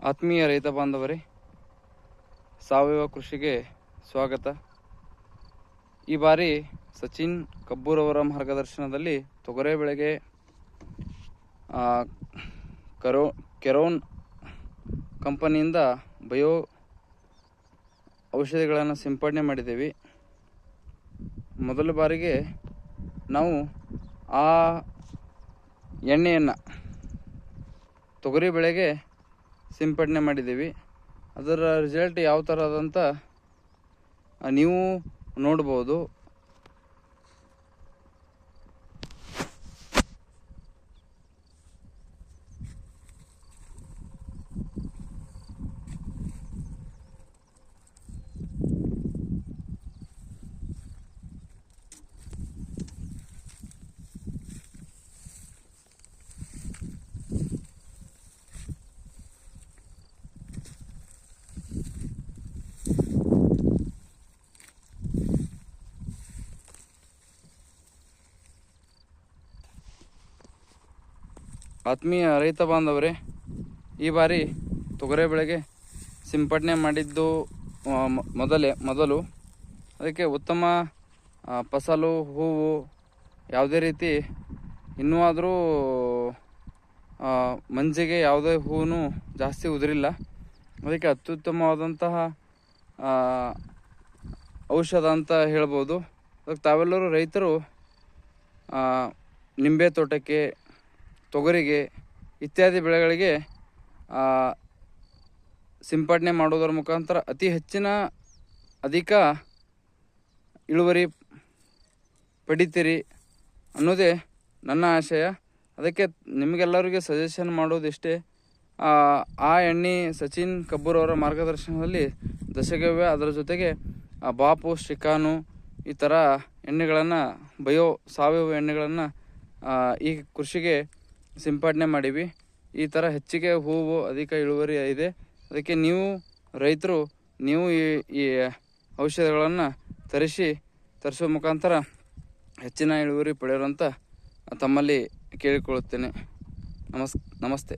ಆತ್ಮೀಯ ರೈತ ಬಾಂಧವರೇ, ಸಾವಯವ ಕೃಷಿಗೆ ಸ್ವಾಗತ. ಈ ಬಾರಿ ಸಚಿನ್ ಕಬ್ಬೂರವರ ಮಾರ್ಗದರ್ಶನದಲ್ಲಿ ತೊಗರೆ ಬೆಳೆಗೆ ಕೆರೋನ್ ಕಂಪನಿಯಿಂದ ಬಯೋ ಔಷಧಿಗಳನ್ನು ಸಿಂಪಡಣೆ ಮಾಡಿದ್ದೇವೆ. ಮೊದಲ ಬಾರಿಗೆ ನಾವು ಆ ಎಣ್ಣೆಯನ್ನು ತೊಗರಿ ಬೆಳೆಗೆ ಸಿಂಪಡಣೆ ಮಾಡಿದ್ದೀವಿ. ಅದರ ರಿಸಲ್ಟ್ ಯಾವ ಥರ ಅದಂತ ನೀವು ನೋಡ್ಬೋದು. ಆತ್ಮೀಯ ರೈತ ಬಾಂಧವರೇ, ಈ ಬಾರಿ ತೊಗರೆ ಬೆಳೆಗೆ ಸಿಂಪಡಣೆ ಮಾಡಿದ್ದು ಮೊದಲು ಅದಕ್ಕೆ ಉತ್ತಮ ಫಸಲು, ಹೂವು ಯಾವುದೇ ರೀತಿ ಇನ್ನೂ ಆದರೂ ಮಂಜಿಗೆ ಯಾವುದೇ ಹೂವು ಜಾಸ್ತಿ ಉದುರಿಲ್ಲ. ಅದಕ್ಕೆ ಅತ್ಯುತ್ತಮವಾದಂತಹ ಔಷಧ ಅಂತ ಹೇಳ್ಬೋದು. ಅದಕ್ಕೆ ತಾವೆಲ್ಲರೂ ರೈತರು ನಿಂಬೆ ತೋಟಕ್ಕೆ, ತೊಗರಿಗೆ ಇತ್ಯಾದಿ ಬೆಳೆಗಳಿಗೆ ಸಿಂಪಡಣೆ ಮಾಡೋದರ ಮುಖಾಂತರ ಅಧಿಕ ಇಳುವರಿ ಪಡಿತೀರಿ ಅನ್ನೋದೇ ನನ್ನ ಆಶಯ. ಅದಕ್ಕೆ ನಿಮಗೆಲ್ಲರಿಗೆ ಸಜೆಷನ್ ಮಾಡೋದಿಷ್ಟೇ, ಆ ಎಣ್ಣೆ ಸಚಿನ್ ಕಬ್ಬೂರವರ ಮಾರ್ಗದರ್ಶನದಲ್ಲಿ ದಶಗವ್ಯ, ಅದರ ಜೊತೆಗೆ ಬಾಪು, ಶಿಕಾನು ಈ ಥರ ಎಣ್ಣೆಗಳನ್ನು, ಸಾವಯವ ಎಣ್ಣೆಗಳನ್ನು ಈ ಕೃಷಿಗೆ ಸಿಂಪಡಣೆ ಮಾಡೀವಿ. ಈ ಥರ ಹೆಚ್ಚಿಗೆ ಹೂವು, ಅಧಿಕ ಇಳುವರಿ ಇದೆ. ಅದಕ್ಕೆ ನೀವು ರೈತರು ಈ ಔಷಧಗಳನ್ನು ತರಿಸುವ ಮುಖಾಂತರ ಹೆಚ್ಚಿನ ಇಳುವರಿ ಪಡೆಯೋರಂತ ತಮ್ಮಲ್ಲಿ ಕೇಳಿಕೊಳ್ಳುತ್ತೇನೆ. ನಮಸ್ತೆ.